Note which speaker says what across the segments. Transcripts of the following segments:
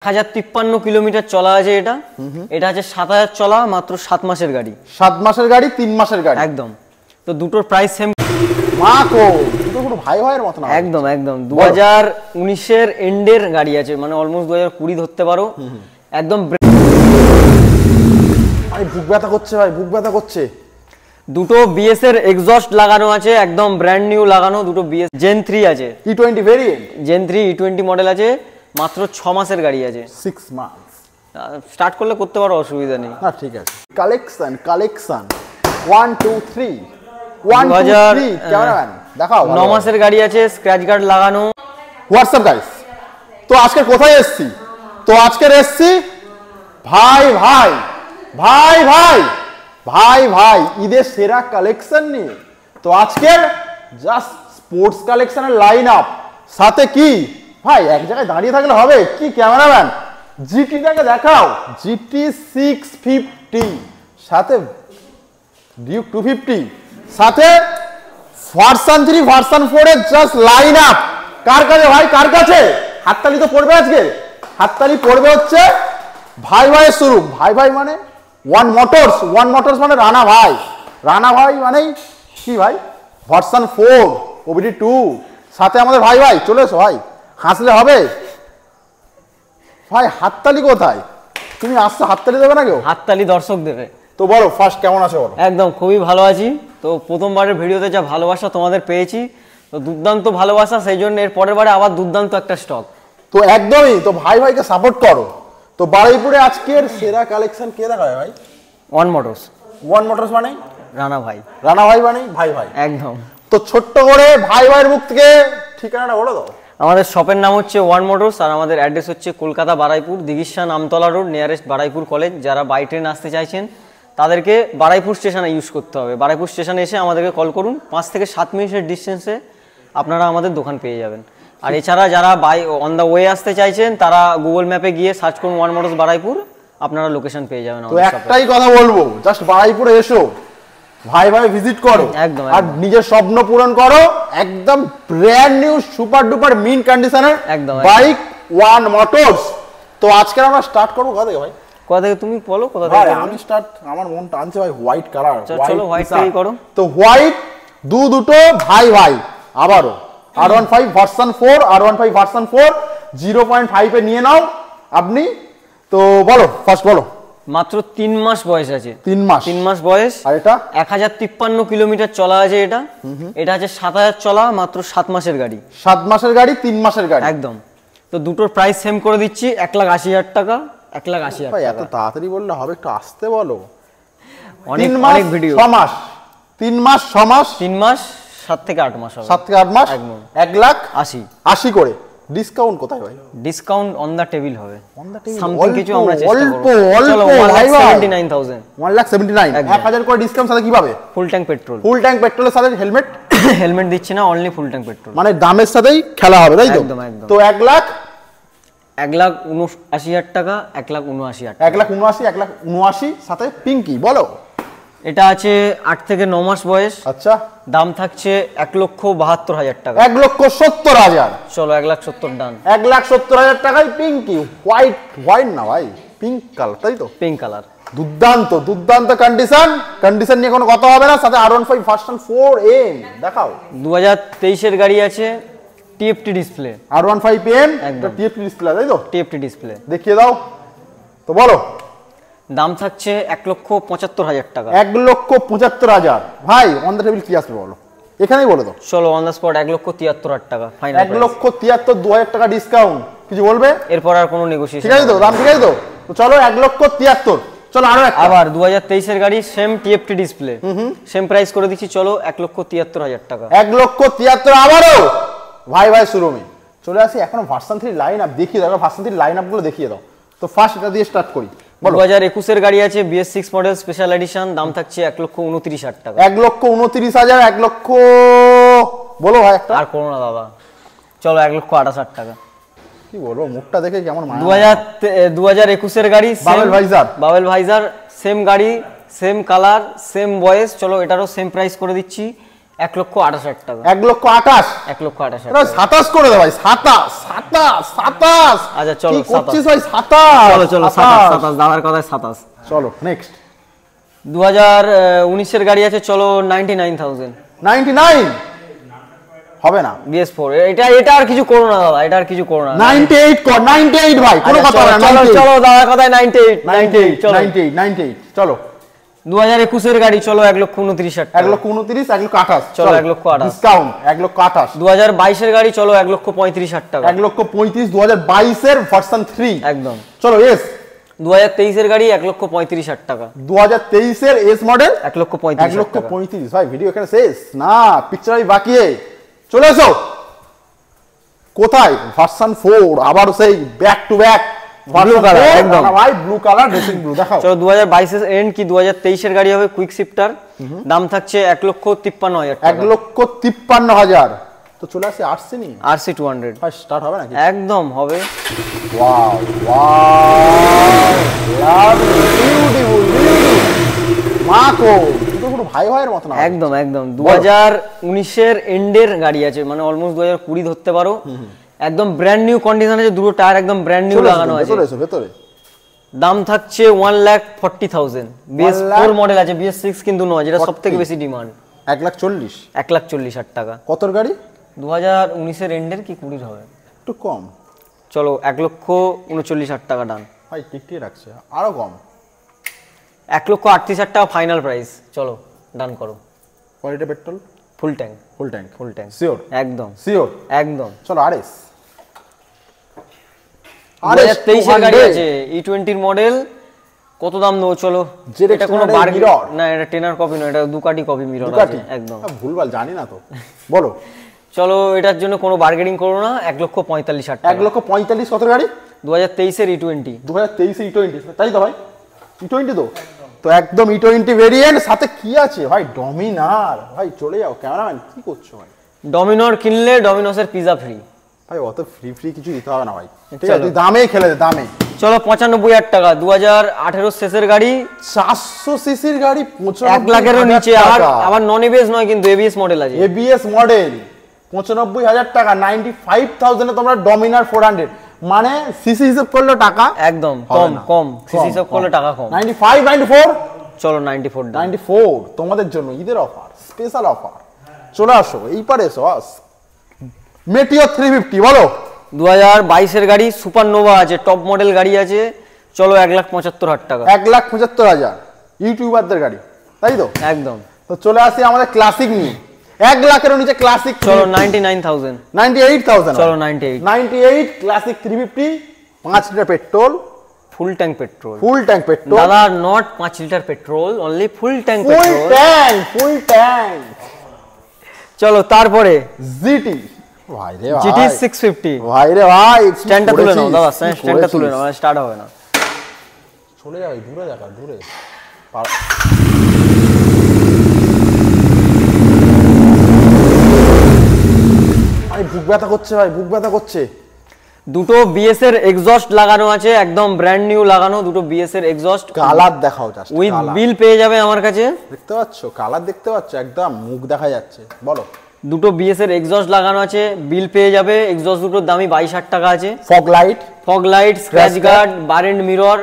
Speaker 1: 1053 kilometre চলা আছে এটা। এটা আছে 7000 চলা, মাত্র 7 মাসের গাড়ি।
Speaker 2: 7 মাসের গাড়ি, 3 মাসের গাড়ি
Speaker 1: একদম। তো দুটোর প্রাইস সেম।
Speaker 2: মাকো দুটো পুরো ভাই ভাইয়ের মত না।
Speaker 1: একদম একদম 2019 এর এন্ডের গাড়ি আছে, মানে অলমোস্ট 2020 ধরতে পারো। একদম
Speaker 2: আরে বুক ব্যথা করছে ভাই, বুক ব্যথা করছে।
Speaker 1: দুটো বিএস এর এক্সস্ট লাগানো আছে, একদম ব্র্যান্ড নিউ লাগানো। দুটো বিএস জেন 3 আছে,
Speaker 2: E20 variant.
Speaker 1: Gen 3 E20 model আছে, মাত্র 6 মাসের গাড়ি আছে।
Speaker 2: 6 মাস
Speaker 1: স্টার্ট করলে করতে পারো, অসুবিধা নেই।
Speaker 2: না ঠিক আছে। কালেকশন 1 2 3 1 2 3 ক্যামেরাম্যান দেখাও।
Speaker 1: 9 মাসের গাড়ি আছে, স্ক্র্যাচ গার্ড লাগানো।
Speaker 2: হোয়াটসঅ্যাপ গাইস, তো আজকে কোথায় এসেছি? তো আজকে এসেছি ভাই ভাই ভাই ভাই ভাই ভাই ঈদের সেরা কালেকশন নিয়ে। তো আজকের জাস্ট স্পোর্টস কালেকশনের লাইন আপ, সাথে কি ভাই এক জায়গায় দাঁড়িয়ে থাকলে হবে কি? ক্যামেরাম্যান জিটিটাকে দেখাও। জিটি 650, সাথে ডিউক 250, সাথে ভার্সন 3 ভার্সন 4 এর জাস্ট লাইন আপ। কার কাছে ভাই, কার কাছে? হাততালি তো পড়বে আজকে, হাততালি পড়বে হচ্ছে ভাই ভাইয়ের শুরু। ভাই ভাই মানে ওয়ান মোটরস মানে রানা ভাই। রানা ভাই মানে কি ভাই? ভার্সন 4 ওবিডি 2, সাথে আমাদের ভাই ভাই। চলে এসো ভাই, হাসলে হবে ভাই। হাততালি কোথায়? তুমি আসছো, হাততালি দেবে না কেউ?
Speaker 1: হাততালি দর্শক দেবে।
Speaker 2: তো বলো ফার্স্ট কেমন আছো বলো।
Speaker 1: একদম খুবই ভালো আছি। তো প্রথমবারের ভিডিওতে যা ভালোবাসা তোমাদের পেয়েছি, তো দুর্দান্ত ভালোবাসা, সেই জন্য এর পরের বারে আবার দুর্দান্ত একটা স্টক।
Speaker 2: তো একদমই, তো ভাই ভাইকে সাপোর্ট করো। তো বারুইপুরে আজকের সেরা কালেকশন কে দেখায় ভাই?
Speaker 1: ওয়ান মোটরস
Speaker 2: মানে
Speaker 1: রানা ভাই।
Speaker 2: রানা ভাই মানে ভাই ভাই
Speaker 1: একদম।
Speaker 2: তো ছোট্ট করে ভাই ভাইয়ের মুখ থেকে ঠিকানাটা বলে দাও।
Speaker 1: আমাদের শপের নাম হচ্ছে ওয়ান মোটরস, আর আমাদের অ্যাড্রেস হচ্ছে Kolkata Baruipur, Dighisha Namtala road, nearest Baruipur college. যারা বাই ট্রেন আসতে চাইছেন তাদেরকে বারুইপুর স্টেশনে ইউজ করতে হবে। বারুইপুর স্টেশনে এসে আমাদেরকে কল করুন, 5 থেকে 7 মিনিটের ডিস্টেন্সে আপনারা আমাদের দোকান পেয়ে যাবেন। আর এছাড়া যারা বাই অন দ্য ওয়ে আসতে চাইছেন, তারা গুগল ম্যাপে গিয়ে সার্চ করুন ওয়ান মোটরস বারুইপুর, আপনারা লোকেশন পেয়ে যাবেন।
Speaker 2: তো একটাই কথা বলবো, জাস্ট বারুইপুরে এসো, ভাই ভাই ভিজিট করো,
Speaker 1: একদম,
Speaker 2: আর নিজের স্বপ্ন পূরণ করো। একদম ব্র্যান্ড নিউ সুপার ডুপার মিন কন্ডিশনের বাইক ওয়ান মোটরস। তো আজকে আমরা স্টার্ট করবো কোথা থেকে ভাই?
Speaker 1: কোথা থেকে তুমি বলো, কোথা থেকে?
Speaker 2: আমি স্টার্ট, আমার মন টানছে ভাই হোয়াইট কালার।
Speaker 1: চলো হোয়াইট থেকেই করো।
Speaker 2: তো হোয়াইট দুটো ভাই ভাই, আবারও R15 ভার্সন 4, R15 ভার্সন 4 0.5 এ নিয়ে নাও আপনি। তো বলো ফার্স্ট বলো।
Speaker 1: মাত্র 3 মাস বয়স আছে।
Speaker 2: 3 মাস
Speaker 1: বয়স।
Speaker 2: আর এটা
Speaker 1: 1053 কিলোমিটার চলা আছে এটা। এটা আছে 7000 চলা, মাত্র 7 মাসের গাড়ি।
Speaker 2: 7 মাসের গাড়ি, 3 মাসের গাড়ি
Speaker 1: একদম। তো দুটোর প্রাইস সেম করে দিচ্ছি, 1,80,000 টাকা। 1,80,000
Speaker 2: ভাই এত তাড়াতাড়ি বললে হবে, একটু আসতে বলো।
Speaker 1: অনেক ভিডিও।
Speaker 2: 6 মাস, 3 মাস 6 মাস,
Speaker 1: 3 মাস 7 থেকে 8 মাস হবে।
Speaker 2: 7 থেকে 8 মাস, 1,80,000 করে। ডিসকাউন্ট কোথায় ভাই?
Speaker 1: ডিসকাউন্ট অন দা টেবিল হবে।
Speaker 2: অন দা টেবিল
Speaker 1: সামথিং কিছু আমরা চেষ্টা করব।
Speaker 2: চলো
Speaker 1: 1,79,000
Speaker 2: 1,79,000 করে ডিসকাউন্ট, সাথে কি পাবে?
Speaker 1: ফুল ট্যাঙ্ক পেট্রোল।
Speaker 2: ফুল ট্যাঙ্ক পেট্রোলের সাথে হেলমেট।
Speaker 1: হেলমেট দিচ্ছি না, অনলি ফুল ট্যাঙ্ক পেট্রোল।
Speaker 2: মানে দামের সাথেই খেলা হবে, তাই তো?
Speaker 1: একদম একদম।
Speaker 2: তো
Speaker 1: 1,79,000 টাকা, 1,79,000 টাকা।
Speaker 2: 1,79,000, 1,79,000 সাথে পিঙ্কি বলো।
Speaker 1: এটা আছে 8 থেকে 9 মাস বয়স।
Speaker 2: আচ্ছা,
Speaker 1: দাম থাকছে 1,72,000 টাকা।
Speaker 2: 1,70,000।
Speaker 1: চলো 1,70,000 ডান।
Speaker 2: 1,70,000 টাকায় পিঙ্কি। হোয়াইট না ভাই, পিঙ্ক কালার, তাই তো?
Speaker 1: Pink colour.
Speaker 2: দুর্দান্ত কন্ডিশন নিয়ে কোনো কথা হবে না। সাথে R15 ভার্সন 4M দেখাও।
Speaker 1: 2023 এর গাড়ি আছে, TFT display.
Speaker 2: R15M TFT display, তাই তো?
Speaker 1: টিএফটি ডিসপ্লে
Speaker 2: দেখিয়ে দাও। তো বলো।
Speaker 1: দাম থাকছে 1,75,000 টাকা।
Speaker 2: 1,75,000 ভাই অন দ্য টেবিল কি আসবে বলো, এখানেই বলে দাও।
Speaker 1: চলো অন দ্য স্পট 1,73,000 টাকা ফাইনাল।
Speaker 2: 1,73,000, 2,000 টাকা ডিসকাউন্ট। কিছু বলবে?
Speaker 1: এরপর আর কোনো নেগোসিয়েশন?
Speaker 2: ঠিক আছে তো, দাম ঠিক আছে তো? তো চলো 1,73,000। চলো আরো একটা,
Speaker 1: আবার 2023 এর গাড়ি, same TFT display, same price করে দিচ্ছি। চলো 1,73,000 টাকা।
Speaker 2: 1,73,000 আবারও ভাই ভাই শোরুমে চলে আসি। এখন ভার্সন 3 লাইন আপ দেখিয়ে দাও, ভার্সন 3 লাইন আপ গুলো দেখিয়ে দাও। তো ফার্স্ট এটা দিয়ে স্টার্ট করি।
Speaker 1: 2021 এর গাড়ি আছে, BS6 মডেল স্পেশাল এডিশন। দাম থাকছে 1,29,000 টাকা।
Speaker 2: 1,29,000, 1 লক্ষ বলো ভাই একটা।
Speaker 1: আর করো না দাদা, চলো 1,28,000 টাকা।
Speaker 2: কি বলবো, মুখটা দেখে কেমন মায়া।
Speaker 1: 2021 এর গাড়ি, বাবেল ভাইজার, সেম গাড়ি, সেম কালার, সেম বয়স। চলো এটারও সেম প্রাইস করে দিচ্ছি, 1,28,000 টাকা।
Speaker 2: 1,28,000
Speaker 1: 1,28,000
Speaker 2: এটা 27 করে দে ভাই, 27।
Speaker 1: আচ্ছা চলো
Speaker 2: কি করছিস ভাই?
Speaker 1: 27 চলো
Speaker 2: 27।
Speaker 1: 27 দাদার কথায় 27।
Speaker 2: চলো নেক্সট
Speaker 1: 2019 এর গাড়ি আছে, চলো 99,000।
Speaker 2: 99 হবে না।
Speaker 1: BS4 এটা আর কিছু করো না দাদা, এটা আর কিছু করো না।
Speaker 2: 98 কর, 98 ভাই, কোনো কথা না।
Speaker 1: চলো চলো দাদার কথায় 98 চলো।
Speaker 2: 98 চলো।
Speaker 1: 2021 এর গাড়ি, চলো 1,29,000 টাকা।
Speaker 2: 1,29,000 1,28,000
Speaker 1: চলো 1,28,000
Speaker 2: ডিসকাউন্ট 1,28,000।
Speaker 1: 2022 এর গাড়ি, চলো 1,35,000 টাকা।
Speaker 2: 1,35,000 2022 এর ভার্সন 3
Speaker 1: একদম।
Speaker 2: চলো এস।
Speaker 1: 2023 এর গাড়ি 1,35,000 টাকা।
Speaker 2: 2023 এর এস মডেল
Speaker 1: 1,35,000 টাকা।
Speaker 2: 1,35,000 ভাই, ভিডিও এখানে শেষ না, পিকচার আমি বাকি। চলে এসো। কোথায়? ভার্সন 4 আবার সেই back to back
Speaker 1: blue colour একদম
Speaker 2: ভাই, ব্লু কালার ড্রেসিং ব্লু দেখাও।
Speaker 1: চলো 2022 এর এন্ড কি 2023 এর গাড়ি হবে, কুইক শিফটার, দাম থাকছে 1,53,000 টাকা।
Speaker 2: 1,53,000। তো চলে আসে আরসি নি
Speaker 1: RC 200
Speaker 2: ভাই, স্টার্ট হবে নাকি?
Speaker 1: একদম হবে।
Speaker 2: ওয়াও ওয়াও লাভ বিউটিফুল মাকো, তো পুরো ভাই ভাইয়ের মত না।
Speaker 1: একদম একদম 2019 এর এন্ডের গাড়ি আছে, মানে অলমোস্ট 2020 ধরতে পারো। একদম ব্র্যান্ড নিউ কন্ডিশন আছে, দুটো টায়ার একদম ব্র্যান্ড নিউ লাগানো আছে।
Speaker 2: ভেতরে এসো ভেতরে।
Speaker 1: দাম থাকছে 1,40,000। BS4 মডেল আছে, BS6 কিন্তু নয়, যেটা সবথেকে বেশি ডিমান্ড।
Speaker 2: 1,40,000
Speaker 1: 1,40,000 টাকা।
Speaker 2: কতর গাড়ি?
Speaker 1: 2019 এর এন্ডের কি 20 হবে,
Speaker 2: একটু কম।
Speaker 1: চলো 1,39,000 টাকা ডান।
Speaker 2: ভাই টিকটিক রাখছে, আরো কম।
Speaker 1: 1,38,000 টাকা ফাইনাল প্রাইস, চলো ডান করো।
Speaker 2: Quality petrol
Speaker 1: full tank
Speaker 2: full tank
Speaker 1: full tank
Speaker 2: sure
Speaker 1: একদম
Speaker 2: শিওর
Speaker 1: একদম।
Speaker 2: চলো আরএস
Speaker 1: 2023 এর গাড়ি আছে, E20 এর মডেল। কত দাম নেবো চলো? এটা কোনো বার্গেন না, এটা টেনার কপি নয়, এটা দুকাটি কপি মিরর আছে একদম।
Speaker 2: ভুলভাল জানি না তো, বলো।
Speaker 1: চলো এটার জন্য কোনো বার্গেনিং করো না, 1,45,000 টাকা।
Speaker 2: 1,45,000 কত গাড়ি?
Speaker 1: 2023 এর E20।
Speaker 2: 2023 E20 তাই তো ভাই? E20 তো একদম E20 ভেরিয়েন্ট, সাথে কি আছে ভাই? ডমিনার। ভাই চলে যাও ক্যামেরাম্যান, কি করছো ভাই?
Speaker 1: ডমিনর কিনলে ডমিনোসের পিজা ফ্রি।
Speaker 2: ভাই অত ফ্রি ফ্রি কিছু দিতে হবে না ভাই, ঠিক আছে? তুই দামেই খেলে দে, দামে।
Speaker 1: চলো 95,000 টাকা। 2018 শেষের গাড়ি,
Speaker 2: 400 সিসির গাড়ি,
Speaker 1: 1 লাখেরও নিচে। আবার নন এবিএস নয় কিন্তু, এবিএস মডেল আছে।
Speaker 2: এবিএস মডেল 95,000 টাকা। 95,000 এ তোমরা ডমিনার 400, মানে সিসি হিসাব করলে টাকা
Speaker 1: একদম কম কম, সিসি হিসাব করলে টাকা কম।
Speaker 2: 95 94
Speaker 1: চলো 94 ডান।
Speaker 2: 94 তোমাদের জন্য ঈদের অফার, স্পেশাল অফার। চলে আসো এই পারে এসো। মেটিওর 350 বলো।
Speaker 1: 2022 এর গাড়ি, সুপার নোভা আছে, টপ মডেল গাড়ি আছে, চলো 1,75,000 টাকা।
Speaker 2: 1,75,000 ইউটিউবারদের গাড়ি, তাই তো?
Speaker 1: একদম।
Speaker 2: তো চলে আসি আমাদের ক্লাসিক নিয়ে। 1 লাখেরও নিচে ক্লাসিক,
Speaker 1: চলো 99,000।
Speaker 2: 98,000
Speaker 1: চলো 98
Speaker 2: 98 Classic 350, 5 litre petrol,
Speaker 1: full tank petrol.
Speaker 2: Full tank petrol
Speaker 1: দাদা, not 5 litre petrol, only full tank
Speaker 2: full
Speaker 1: petrol.
Speaker 2: Tank full tank.
Speaker 1: চলো তারপরে
Speaker 2: জিটি। ভাই রে ভাই,
Speaker 1: GT 650।
Speaker 2: ভাই রে ভাই,
Speaker 1: স্ট্যান্ডটা তুলে নাও দাদা, স্ট্যান্ডটা তুলে নাও, স্টার্ট হবে না।
Speaker 2: চলে যাবে দূরে, দেখা দূরে। আরে বুক ব্যথা করছে ভাই, বুক ব্যথা করছে।
Speaker 1: দুটো বিএস এর এক্সস্ট লাগানো আছে, একদম ব্র্যান্ড নিউ লাগানো দুটো বিএস এর এক্সস্ট।
Speaker 2: কালার দেখাও জাস্ট,
Speaker 1: উইথ বিল পেয়ে যাবে আমার কাছে।
Speaker 2: দেখতে পাচ্ছো কালার, দেখতে পাচ্ছো একদম মুখ দেখা যাচ্ছে। বলো।
Speaker 1: দুটো বিএস এর এক্সস্ট লাগানো আছে, বিল পেয়ে যাবে। এক্সস্ট দুটোর দামই 22,000 টাকা আছে। Fog light, scratch guard, bar end mirror,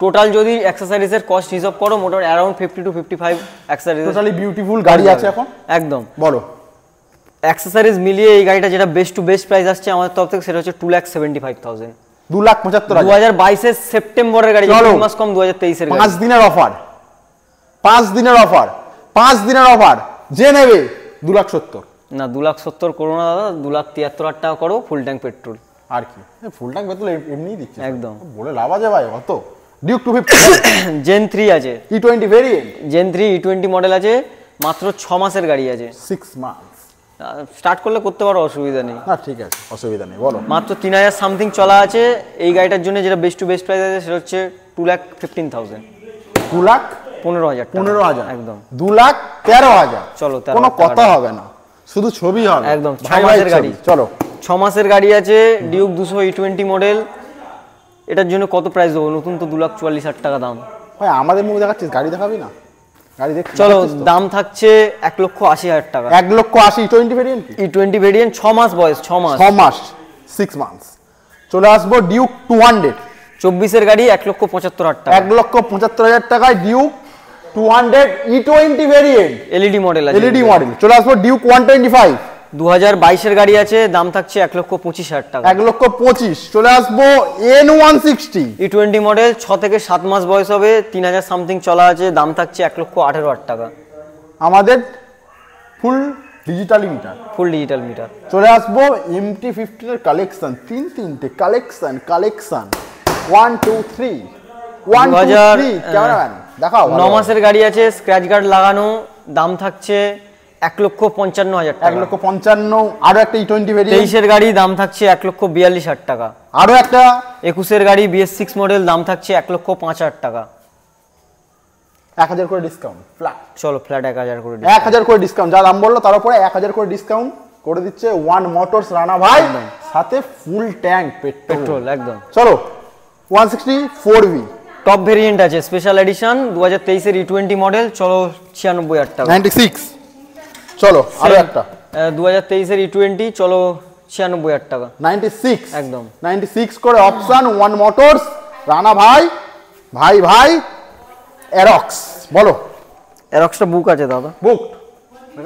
Speaker 1: total যদি অ্যাকসেসরিজের কস্ট হিসাব করো মোটামুটি around 50 to 55 accessories.
Speaker 2: Totally beautiful গাড়ি আছে এখন
Speaker 1: একদম।
Speaker 2: বলো।
Speaker 1: অ্যাকসেসরিজ মিলিয়ে এই গাড়িটা যেটা বেস্ট টু বেস্ট প্রাইস আসছে আমাদের তরফ থেকে, সেটা হচ্ছে 2,75,000।
Speaker 2: 2,75,000।
Speaker 1: 2022 এর সেপ্টেম্বরের গাড়ি, 3 মাস কম 2023 এর গাড়ি।
Speaker 2: 5 দিনের অফার, 5 দিনের অফার, 5 দিনের অফার। যে নেবে 2,70,000
Speaker 1: না, 2,70,000 করো না দাদা, 2,73,000 টাকা করো, ফুল ট্যাঙ্ক পেট্রোল।
Speaker 2: আর কি ফুল ট্যাঙ্ক পেট্রোল এমনিই দিচ্ছে
Speaker 1: একদম।
Speaker 2: বলে লাভ আছে ভাই অত। ডিউক 250
Speaker 1: জেন 3 আছে,
Speaker 2: E20 variant.
Speaker 1: Gen 3 E20 model আছে, মাত্র 6 মাসের গাড়ি আছে।
Speaker 2: 6 মাস
Speaker 1: স্টার্ট করলে করতে পারো, অসুবিধা নেই।
Speaker 2: না ঠিক আছে, অসুবিধা নেই, বলো।
Speaker 1: মাত্র 3,000 সামথিং চলা আছে এই গাড়িটার জন্য। যেটা বেস্ট টু বেস্ট প্রাইস আছে সেটা হচ্ছে 2,15,000।
Speaker 2: 2,15,000
Speaker 1: 15,000 একদম।
Speaker 2: 2,13,000
Speaker 1: চলো
Speaker 2: কোনো কথা হবে না, শুধু ছবি হবে
Speaker 1: একদম। 6
Speaker 2: ভাই
Speaker 1: মাসের গাড়ি।
Speaker 2: চলো
Speaker 1: 6 মাসের গাড়ি আছে, ডিউক 200 E20 মডেল। এটার জন্য কত প্রাইস দেবো? নতুন তো 2,44,000 টাকা দাম।
Speaker 2: ভাই আমাদের মুখ দেখাচ্ছিস, গাড়ি দেখাবি না? গাড়ি দেখতে
Speaker 1: চলো দাম থাকছে 1,80,000 টাকা।
Speaker 2: 1,80,000 ই20 ভেরিয়েন্ট কি
Speaker 1: ই20 ভেরিয়েন্ট 6 মাস বয়স, 6 মাস
Speaker 2: 6 মাস 6 মান্থস। চলে আসবো ডিউক 200
Speaker 1: 24 গাড়ি 1,75,000 টাকা।
Speaker 2: 1,75,000 টাকায় Duke 200 E20 variant
Speaker 1: LED model আছে।
Speaker 2: LED model. চলে আসবো ডিউক 125
Speaker 1: 2022 গাড়ি আছে, দাম থাকছে 1,25,000 টাকা।
Speaker 2: 1,25,000। চলে আসবো N160
Speaker 1: ই20 মডেল 6 থেকে 7 মাস বয়স হবে, 3000 সামথিং চলা আছে, দাম থাকছে 1,18,000 টাকা।
Speaker 2: আমাদের full digital meter.
Speaker 1: Full digital meter.
Speaker 2: চলে আসবো MT-15 এর কালেকশন, তিনটে কালেকশন 1 2 3 1 2 3 ক্যামেরাম্যান দেখাও।
Speaker 1: 9 মাসের গাড়ি আছে, স্ক্র্যাচ গার্ড লাগানো, দাম থাকছে 1,55,000 টাকা।
Speaker 2: 1,55,000। আরো একটা ই20 ভেরিয়েন্ট।
Speaker 1: 23 গাড়ি দাম থাকছে 1,42,000 টাকা।
Speaker 2: আরো একটা
Speaker 1: 21 গাড়ি BS6 মডেল, দাম থাকছে 1,05,000 টাকা।
Speaker 2: 1000 করে ডিসকাউন্ট ফ্ল্যাট।
Speaker 1: চলো ফ্ল্যাট 1000 করে
Speaker 2: 1000 করে ডিসকাউন্ট, যা দাম বললো তার উপরে 1000 করে ডিসকাউন্ট করে দিচ্ছে ওয়ান মোটরস রানা ভাই, সাথে ফুল ট্যাঙ্ক
Speaker 1: পেট্রোল একদম।
Speaker 2: চলো 160 4V
Speaker 1: টপ ভেরিয়েন্ট আছে, স্পেশাল এডিশন 2023 এর ই20 মডেল, চলো 96,000 টাকা।
Speaker 2: 96। চলো আরো একটা
Speaker 1: 2023 এর ই20, চলো 96,000 টাকা।
Speaker 2: 96
Speaker 1: একদম
Speaker 2: 96 করে অপশন ওয়ান মোটরস রানা ভাই ভাই ভাই এরক্স। বলো
Speaker 1: এরক্সটা বুক আছে দাদা।
Speaker 2: বুকড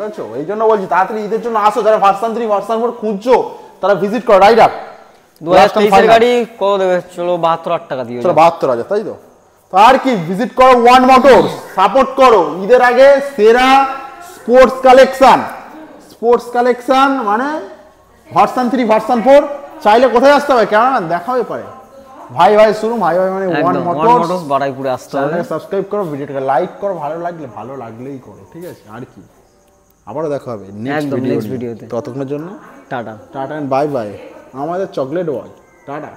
Speaker 2: দেখছো, এই জন্য বলছি তাড়াতাড়ি ঈদের জন্য আসো, যারা ভার্সন 3 ভার্সন 4 খুঁজছো তারা ভিজিট করো রাইডার।
Speaker 1: 2023 এর গাড়ি কত দেবে? চলো 72,000 টাকা দিও।
Speaker 2: চলো 72,000, তাই তো। তো আর কি, ভিজিট করো ওয়ান মোটরস, সাপোর্ট করো। ঈদের আগে সেরা স্পোর্টস কালেকশন, স্পোর্টস কালেকশন মানে ভার্সন 3 ভার্সন 4। চাইলে কোথায় আসতে হবে? কেমন দেখা হয়ে পারে ভাই ভাই শুরু, ভাই ভাই মানে ওয়ান মোটরস
Speaker 1: বারাইপুরে আসতে হবে।
Speaker 2: চ্যানেলকে সাবস্ক্রাইব করো, ভিডিওটাকে লাইক করো, ভালো লাগলেই করো, ঠিক আছে? আর কি, আবারও দেখা হবে নেক্সট ভিডিওতে। ততক্ষণের জন্য
Speaker 1: tata
Speaker 2: tata and bye bye. আমাদের চকলেট ওয়াচ টাটা।